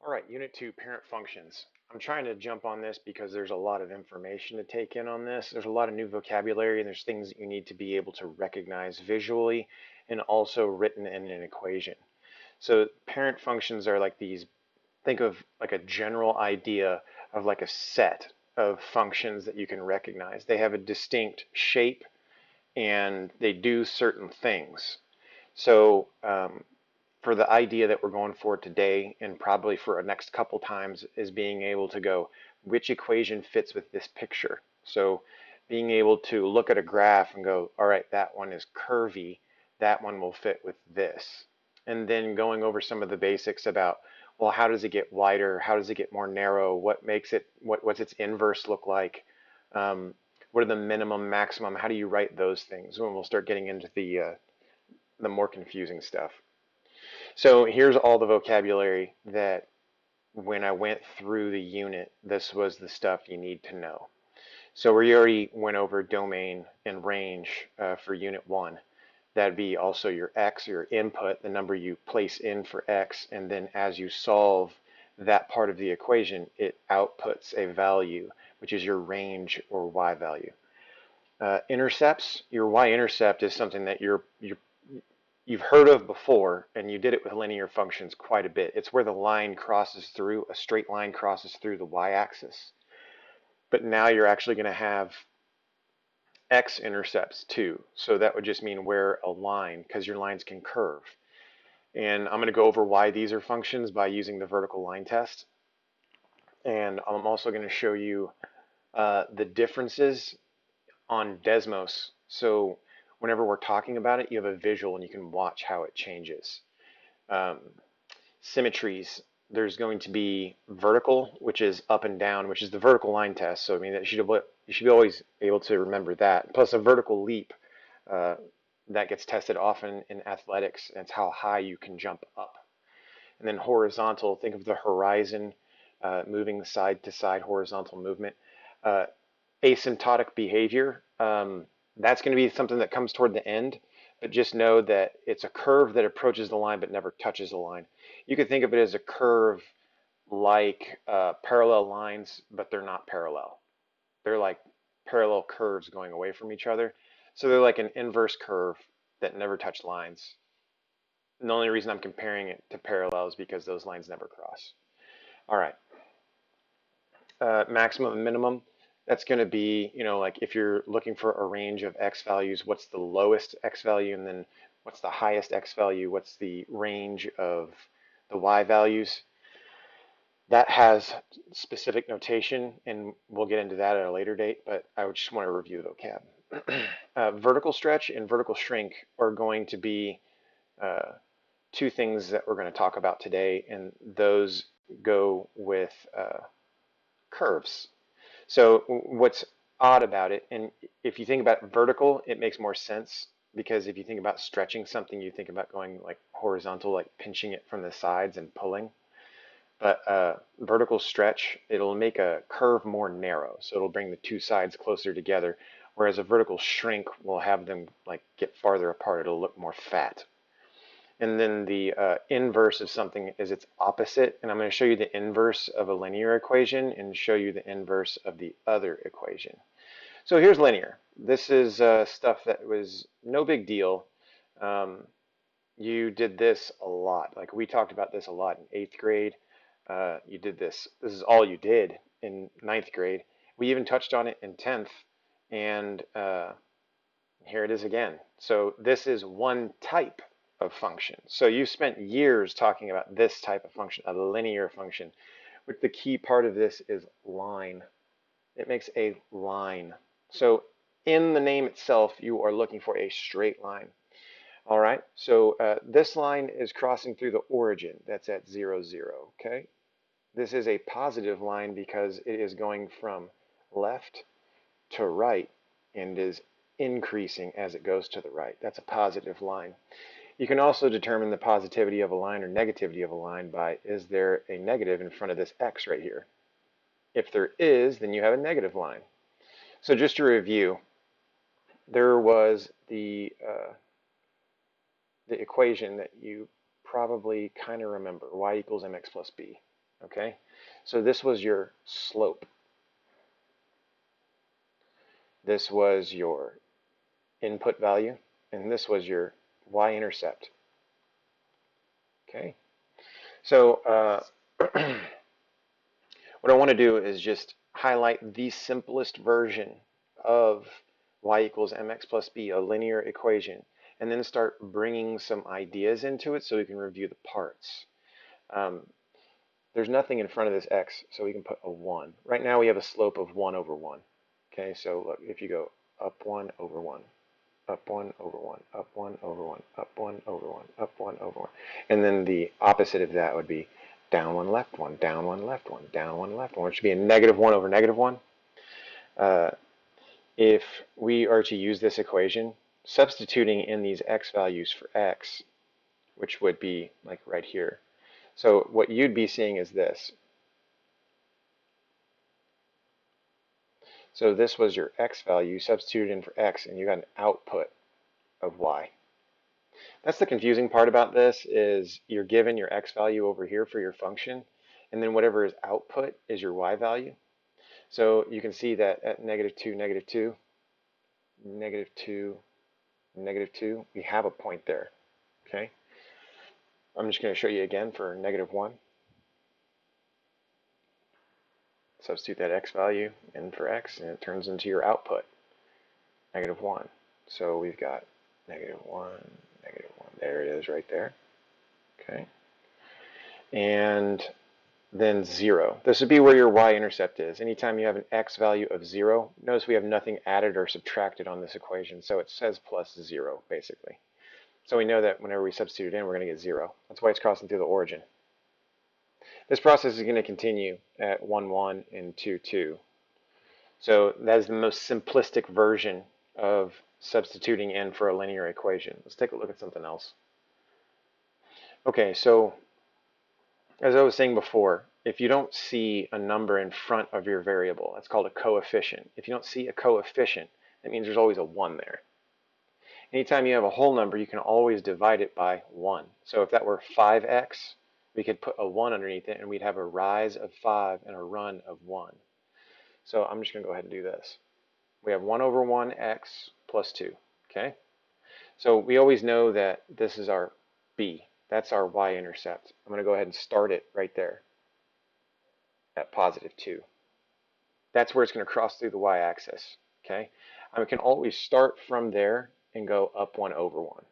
All right, Unit 2, parent functions. I'm trying to jump on this because there's a lot of information to take in on this. There's a lot of new vocabulary and there's things that you need to be able to recognize visually and also written in an equation. So parent functions are like these, think of like a general idea of like a set of functions that you can recognize. They have a distinct shape and they do certain things. So for the idea that we're going for today and probably for our next couple times is being able to go, which equation fits with this picture? So being able to look at a graph and go, all right, that one is curvy, that one will fit with this. And then going over some of the basics about, well, how does it get wider? How does it get more narrow? What makes it, what's its inverse look like? What are the minimum, maximum? How do you write those things? When we'll start getting into the more confusing stuff. So here's all the vocabulary that when I went through the unit, this was the stuff you need to know. So we already went over domain and range for unit 1. That'd be also your x, your input, the number you place in for x, and then as you solve that part of the equation, it outputs a value, which is your range or y value. Intercepts, your y-intercept is something that you've heard of before, and you did it with linear functions quite a bit. It's where the line crosses through, a straight line crosses through the y-axis. But now you're actually going to have x-intercepts too. So that would just mean where a line, because your lines can curve. And I'm going to go over why these are functions by using the vertical line test. And I'm also going to show you the differences on Desmos. So whenever we're talking about it, you have a visual and you can watch how it changes. Um, Symmetries, there's going to be vertical, which is up and down, which is the vertical line test. So I mean, you should be always able to remember that. Plus a vertical leap uh, that gets tested often in athletics, and it's how high you can jump up. And then horizontal, think of the horizon moving side to side, horizontal movement. Uh, Asymptotic behavior, that's going to be something that comes toward the end, but just know that it's a curve that approaches the line but never touches the line. You could think of it as a curve like parallel lines, but they're not parallel. They're like parallel curves going away from each other. So they're like an inverse curve that never touch lines. And the only reason I'm comparing it to parallel is because those lines never cross. All right. Maximum and minimum, that's going to be, like if you're looking for a range of x values, what's the lowest x value, and then what's the highest x value, what's the range of the y values. That has specific notation, and we'll get into that at a later date, but I would just want to review the vocab. Vertical stretch and vertical shrink are going to be two things that we're going to talk about today, and those go with curves. So what's odd about it, and if you think about vertical, it makes more sense because if you think about stretching something, you think about going like horizontal, like pinching it from the sides and pulling. But vertical stretch, it'll make a curve more narrow, so it'll bring the two sides closer together, whereas a vertical shrink will have them like get farther apart. It'll look more fat. And then the inverse of something is its opposite. And I'm going to show you the inverse of a linear equation and show you the inverse of the other equation. So here's linear. This is stuff that was no big deal. You did this a lot. Like we talked about this a lot in 8th grade. You did this. This is all you did in 9th grade. We even touched on it in 10th. And here it is again. So this is one type of function. So you spent years talking about this type of function, a linear function, which the key part of this is line. It makes a line. So in the name itself, you are looking for a straight line. All right, so this line is crossing through the origin. That's at 0, 0, okay? This is a positive line because it is going from left to right and is increasing as it goes to the right. That's a positive line. You can also determine the positivity of a line or negativity of a line by, is there a negative in front of this x right here? If there is, then you have a negative line. So just to review, there was the equation that you probably kind of remember, y equals mx plus b. Okay, so this was your slope. This was your input value, and this was your y-intercept. Okay, so what I want to do is just highlight the simplest version of y equals mx plus b, a linear equation, and then start bringing some ideas into it so we can review the parts. There's nothing in front of this x, so we can put a 1. Right now we have a slope of 1 over 1. Okay, so look, if you go up 1 over 1, up 1 over 1, up 1 over 1, up 1 over 1, up 1 over 1. And then the opposite of that would be down 1, left 1, down 1, left 1, down 1, left 1, which would be a negative 1 over negative 1. If we are to use this equation, substituting in these x values for x, which would be like right here. So what you'd be seeing is this. So this was your x value substituted in for x, and you got an output of y. That's the confusing part about this is you're given your x value over here for your function, and then whatever is output is your y value. So you can see that at negative 2, negative 2, negative 2, negative 2, we have a point there. Okay. I'm just going to show you again for negative 1. Substitute that x value in for x, and it turns into your output, negative 1. So we've got negative 1, negative 1. There it is right there. Okay. And then 0. This would be where your y-intercept is. Anytime you have an x value of 0, notice we have nothing added or subtracted on this equation, so it says plus 0, basically. So we know that whenever we substitute it in, we're going to get 0. That's why it's crossing through the origin. This process is going to continue at 1, 1 and 2, 2. So that is the most simplistic version of substituting in for a linear equation. Let's take a look at something else. Okay, so as I was saying before, if you don't see a number in front of your variable, that's called a coefficient. If you don't see a coefficient, that means there's always a 1 there. Anytime you have a whole number, you can always divide it by 1. So if that were 5x, we could put a 1 underneath it, and we'd have a rise of 5 and a run of 1. So I'm just going to go ahead and do this. We have 1 over 1x plus 2. Okay? So we always know that this is our b. That's our y-intercept. I'm going to go ahead and start it right there at positive 2. That's where it's going to cross through the y-axis. Okay? I can always start from there and go up 1 over 1.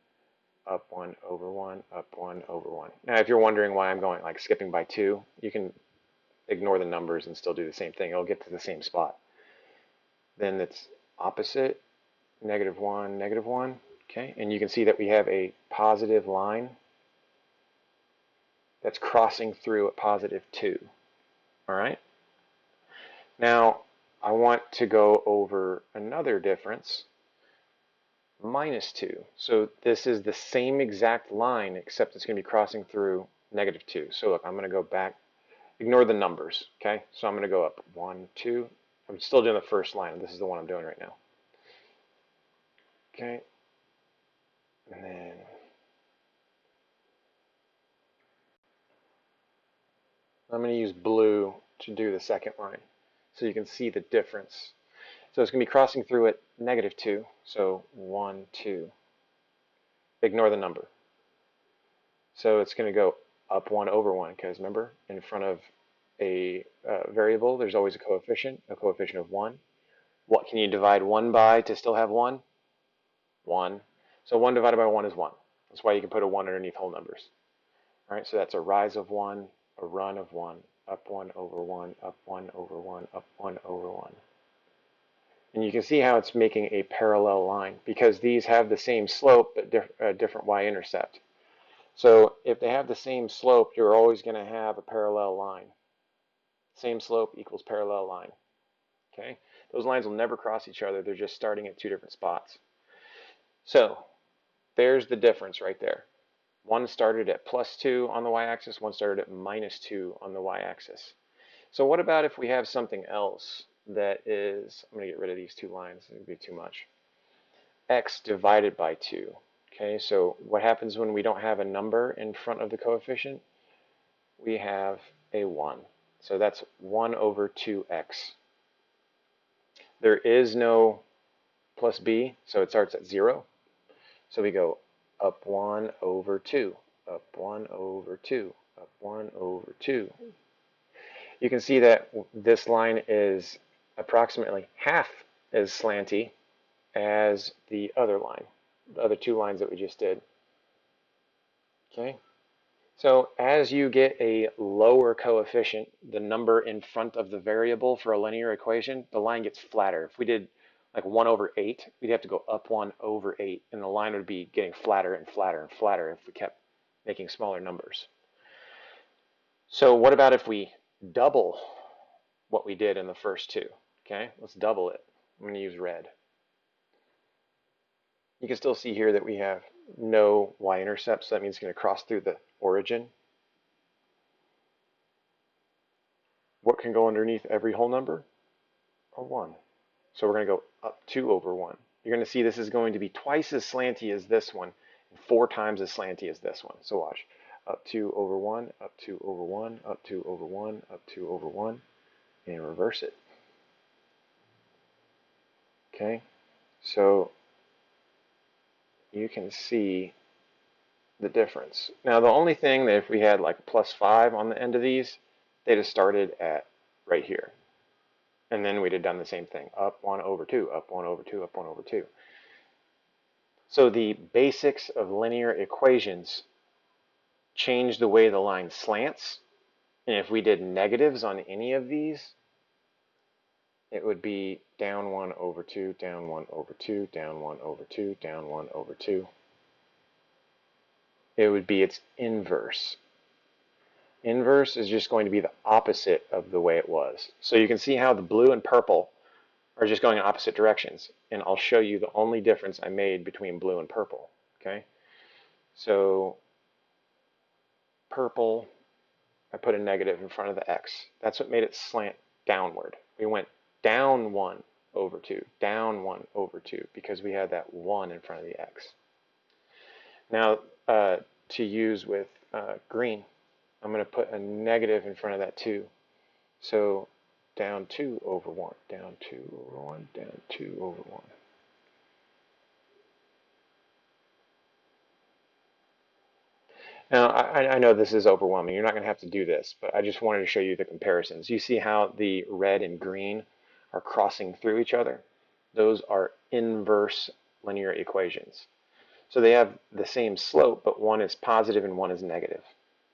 Up 1 over 1, up 1 over 1. Now, if you're wondering why I'm going like skipping by 2, you can ignore the numbers and still do the same thing. It'll get to the same spot. Then it's opposite, negative 1, negative 1. Okay, and you can see that we have a positive line that's crossing through at positive 2. All right. Now, I want to go over another difference, minus 2. So this is the same exact line, except it's going to be crossing through negative 2. So look, I'm going to go back. Ignore the numbers, okay? So I'm going to go up 1, 2. I'm still doing the first line. This is the one I'm doing right now. Okay. And then I'm going to use blue to do the second line so you can see the difference. So it's going to be crossing through at negative 2. So 1, 2. Ignore the number. So it's going to go up 1 over 1 because remember, in front of a variable, there's always a coefficient of 1. What can you divide 1 by to still have 1? 1. So 1 divided by 1 is 1. That's why you can put a 1 underneath whole numbers. All right, so that's a rise of 1, a run of 1, up 1 over 1, up 1 over 1, up 1 over 1. And you can see how it's making a parallel line because these have the same slope but different y-intercept. So if they have the same slope, you're always going to have a parallel line. Same slope equals parallel line. Okay? Those lines will never cross each other. They're just starting at two different spots. So there's the difference right there. One started at plus 2 on the y-axis, one started at minus 2 on the y-axis. So what about if we have something else that is, I'm going to get rid of these two lines, it would be too much. X divided by 2. Okay, so what happens when we don't have a number in front of the coefficient? We have a 1. So that's 1 over 2x. There is no plus b, so it starts at 0. So we go up 1 over 2, up 1 over 2, up 1 over 2. You can see that this line is approximately half as slanty as the other line, the other two lines that we just did. Okay, so as you get a lower coefficient, the number in front of the variable for a linear equation, the line gets flatter. If we did like 1 over 8, we'd have to go up 1 over 8, and the line would be getting flatter and flatter and flatter if we kept making smaller numbers. So what about if we double what we did in the first two? Okay, let's double it. I'm going to use red. You can still see here that we have no y-intercept, so that means it's going to cross through the origin. What can go underneath every whole number? A 1. So we're going to go up 2 over 1. You're going to see this is going to be twice as slanty as this one, and 4 times as slanty as this one. So watch. Up 2 over 1, up 2 over 1, up 2 over 1, up 2 over 1, and reverse it. Okay, so you can see the difference. Now the only thing that if we had like plus 5 on the end of these, they'd have started at right here. And then we'd have done the same thing. Up 1 over 2, up 1 over 2, up 1 over 2. So the basics of linear equations change the way the line slants. And if we did negatives on any of these, it would be down 1 over 2, down 1 over 2, down 1 over 2, down 1 over 2. It would be its inverse. Inverse is just going to be the opposite of the way it was. So you can see how the blue and purple are just going in opposite directions. And I'll show you the only difference I made between blue and purple. Okay, so purple, I put a negative in front of the x. That's what made it slant downward. We went down 1 over 2, down 1 over 2, because we had that 1 in front of the x. Now, to use with green, I'm going to put a negative in front of that 2. So down 2 over 1, down 2 over 1, down 2 over 1. Now, I know this is overwhelming. You're not going to have to do this, but I just wanted to show you the comparisons. You see how the red and green are crossing through each other? Those are inverse linear equations. So they have the same slope, but one is positive and one is negative.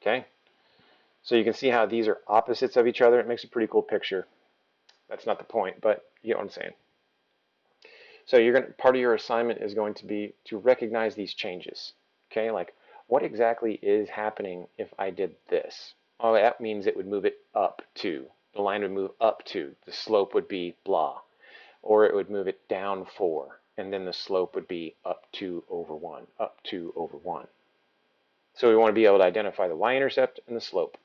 Okay? So you can see how these are opposites of each other. It makes a pretty cool picture. That's not the point, but you get what I'm saying. So part of your assignment is going to be to recognize these changes. Okay, like what exactly is happening if I did this? Oh, that means it would move it up to. The line would move up to. The slope would be blah. Or it would move it down 4. And then the slope would be up 2 over 1, up 2 over 1. So we want to be able to identify the y-intercept and the slope.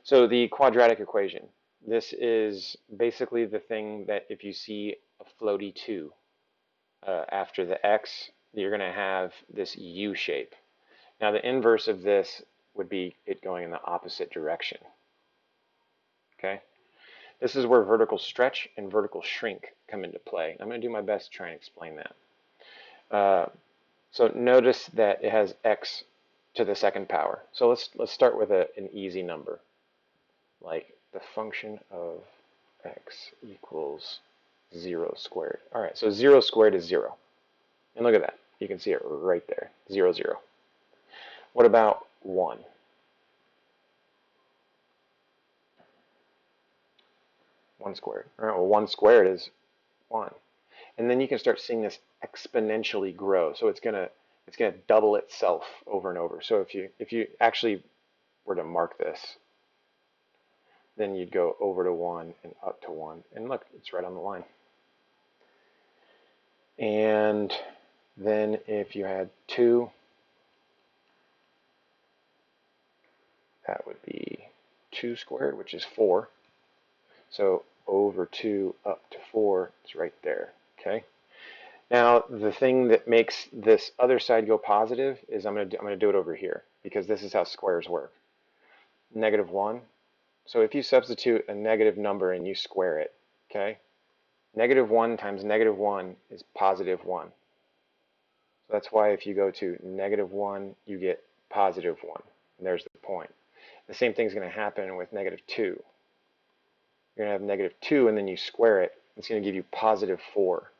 So the quadratic equation. This is basically the thing that if you see a floaty 2 after the x, you're going to have this U shape. Now the inverse of this would be it going in the opposite direction. Okay? This is where vertical stretch and vertical shrink come into play. I'm going to do my best to try and explain that. So notice that it has x to the second power. So let's start with an easy number, like the function of x equals 0 squared. All right, so 0 squared is 0. And look at that. You can see it right there, 0, 0. What about 1? 1 squared. All right, well, 1 squared is 1. And then you can start seeing this exponentially grow. So it's gonna double itself over and over. So if you actually were to mark this, then you'd go over to 1 and up to 1. And look, it's right on the line. And then if you had 2, that would be 2 squared, which is 4. So over 2 up to 4 is right there. Okay. Now the thing that makes this other side go positive is I'm going to do it over here. because this is how squares work. Negative 1. So if you substitute a negative number and you square it, okay, negative 1 times negative 1 is positive 1. So that's why if you go to negative 1, you get positive 1. And there's the point. The same thing is going to happen with negative 2. You're going to have negative 2, and then you square it. It's going to give you positive 4.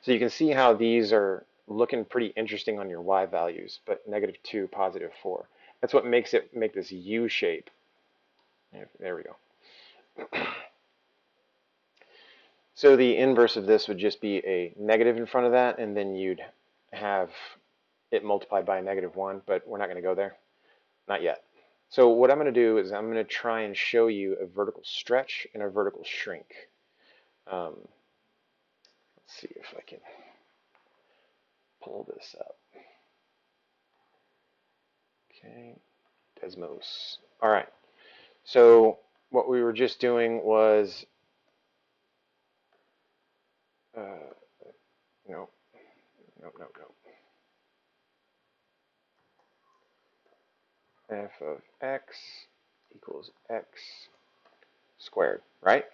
So you can see how these are looking pretty interesting on your y values, but negative 2, positive 4. That's what makes it make this U shape. There we go. So the inverse of this would just be a negative in front of that, and then you'd have it multiplied by a negative 1, but we're not going to go there. Not yet. So what I'm going to do is I'm going to try and show you a vertical stretch and a vertical shrink. Let's see if I can pull this up. Okay, Desmos. All right. So what we were just doing was, no. F of x equals x squared, right?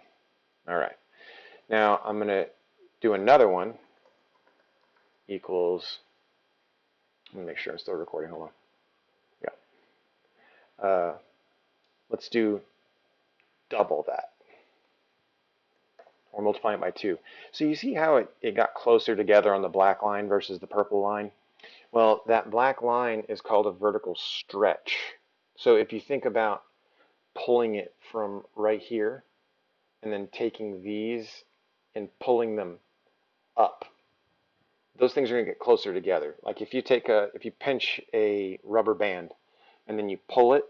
All right. Now I'm going to do another one equals, let me make sure I'm still recording, hold on. Yeah. Let's do double that. Or multiplying it by 2. So you see how it got closer together on the black line versus the purple line? Well, that black line is called a vertical stretch. So if you think about pulling it from right here and then taking these and pulling them up, those things are going to get closer together. Like if you pinch a rubber band and then you pull it,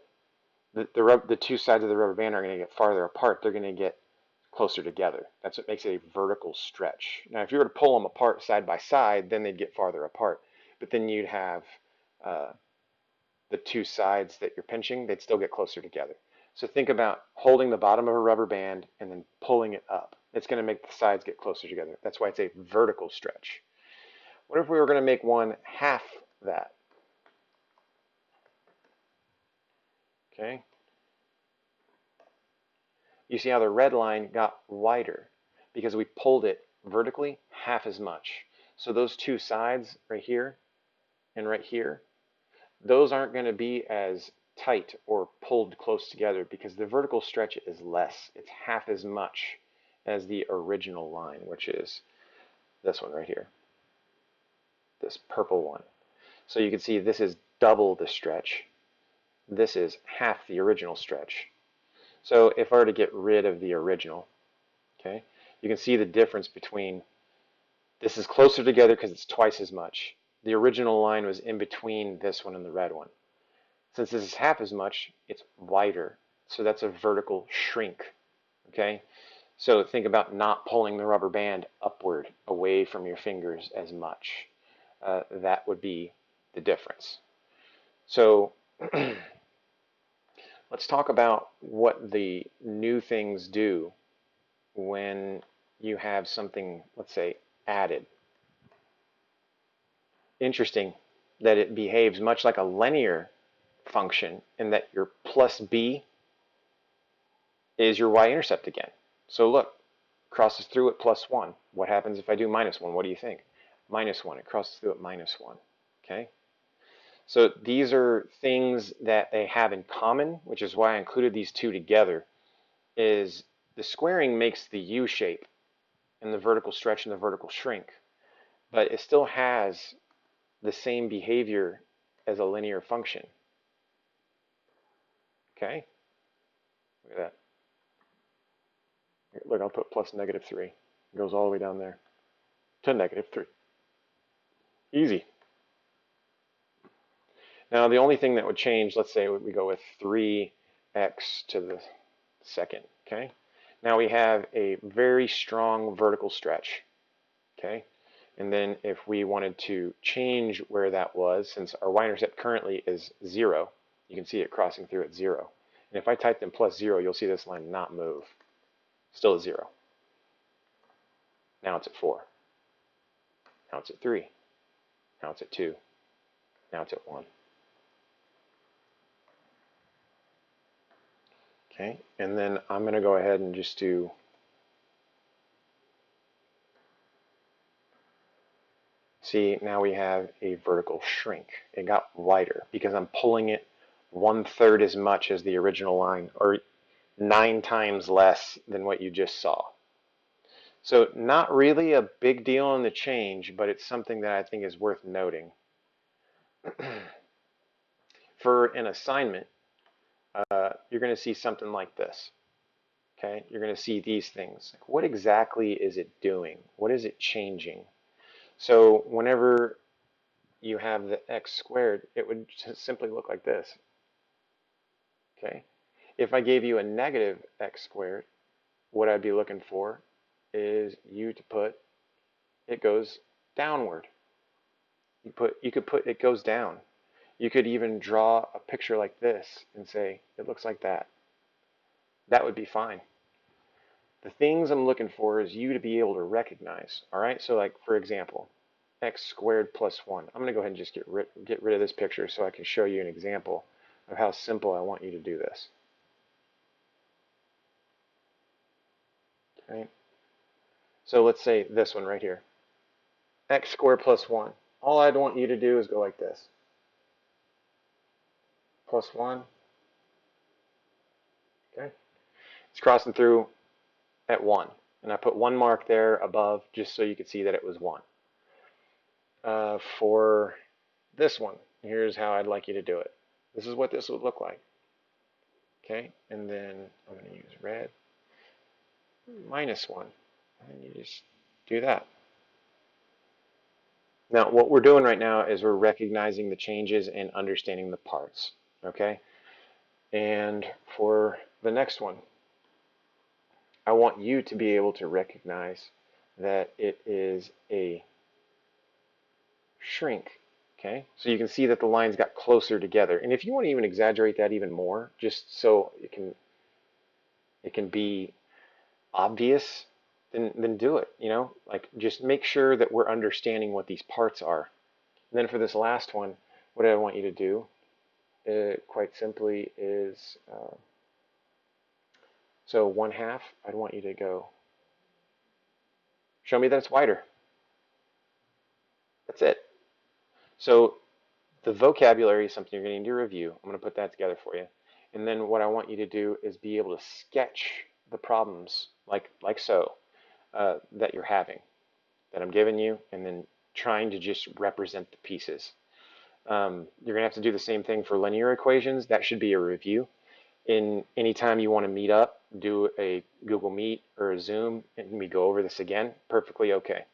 the two sides of the rubber band are going to get farther apart. They're going to get closer together. That's what makes it a vertical stretch. Now, if you were to pull them apart side by side, then they'd get farther apart. But then you'd have the two sides that you're pinching, they'd still get closer together. So think about holding the bottom of a rubber band and then pulling it up. It's going to make the sides get closer together. That's why it's a vertical stretch. What if we were going to make one half that? Okay. You see how the red line got wider because we pulled it vertically half as much. So those two sides right here and right here, those aren't going to be as tight or pulled close together because the vertical stretch is less. It's half as much as the original line, which is this one right here, this purple one. So you can see this is double the stretch. This is half the original stretch. So if I were to get rid of the original, okay, you can see the difference between this is closer together because it's twice as much. The original line was in between this one and the red one. Since this is half as much, it's wider. So that's a vertical shrink, okay? So think about not pulling the rubber band upward away from your fingers as much. That would be the difference. So let's talk about what the new things do when you have something, let's say, added. Interesting that it behaves much like a linear function in that your plus b is your y-intercept again. So look, crosses through at plus 1. What happens if I do minus 1? What do you think? Minus 1. It crosses through at minus 1. Okay? So these are things that they have in common, which is why I included these two together, is the squaring makes the U shape and the vertical stretch and the vertical shrink, but it still has the same behavior as a linear function. Okay? Look at that. Look, I'll put plus negative 3. It goes all the way down there to negative 3. Easy. Now, the only thing that would change, let's say we go with 3x to the second, okay? Now we have a very strong vertical stretch, okay? And then if we wanted to change where that was, since our y-intercept currently is 0, you can see it crossing through at 0. And if I typed in plus 0, you'll see this line not move. Still at 0. Now it's at 4. Now it's at 3. Now it's at 2. Now it's at 1. Okay, and then I'm going to go ahead and just do, see, now we have a vertical shrink. It got wider because I'm pulling it 1/3 as much as the original line, or 9 times less than what you just saw. So not really a big deal on the change, but it's something that I think is worth noting. For an assignment, you're going to see something like this. Okay, you're going to see these things. Like, what exactly is it doing? What is it changing? So whenever you have the x squared, it would simply look like this. Okay, if I gave you a negative x squared, what I'd be looking for is you to put it goes downward. You could put it goes down. You could even draw a picture like this and say it looks like that. That would be fine. The things I'm looking for is you to be able to recognize. All right, so like for example, x squared plus 1. I'm going to go ahead and just get rid of this picture so I can show you an example of how simple I want you to do this. Okay, so let's say this one right here, x squared plus 1. All I'd want you to do is go like this. Plus 1. Okay, it's crossing through at 1. And I put 1 mark there above just so you could see that it was 1. For this one, here's how I'd like you to do it. This is what this would look like. Okay, and then I'm going to use red, -1. And you just do that. Now, what we're doing right now is we're recognizing the changes and understanding the parts. Okay, and for the next one, I want you to be able to recognize that it is a shrink. Okay, so you can see that the lines got closer together. And if you want to even exaggerate that even more, just so it can be obvious, then do it. You know, like just make sure that we're understanding what these parts are. And then for this last one, what I want you to do, quite simply, is so 1/2. I'd want you to go. Show me that it's wider. That's it. So the vocabulary is something you're going to need to review. I'm going to put that together for you. And then what I want you to do is be able to sketch the problems like so that you're having, that I'm giving you, and then trying to just represent the pieces. You're going to have to do the same thing for linear equations. That should be a review. In any time you want to meet up, do a Google Meet or a Zoom, and we go over this again. Perfectly okay.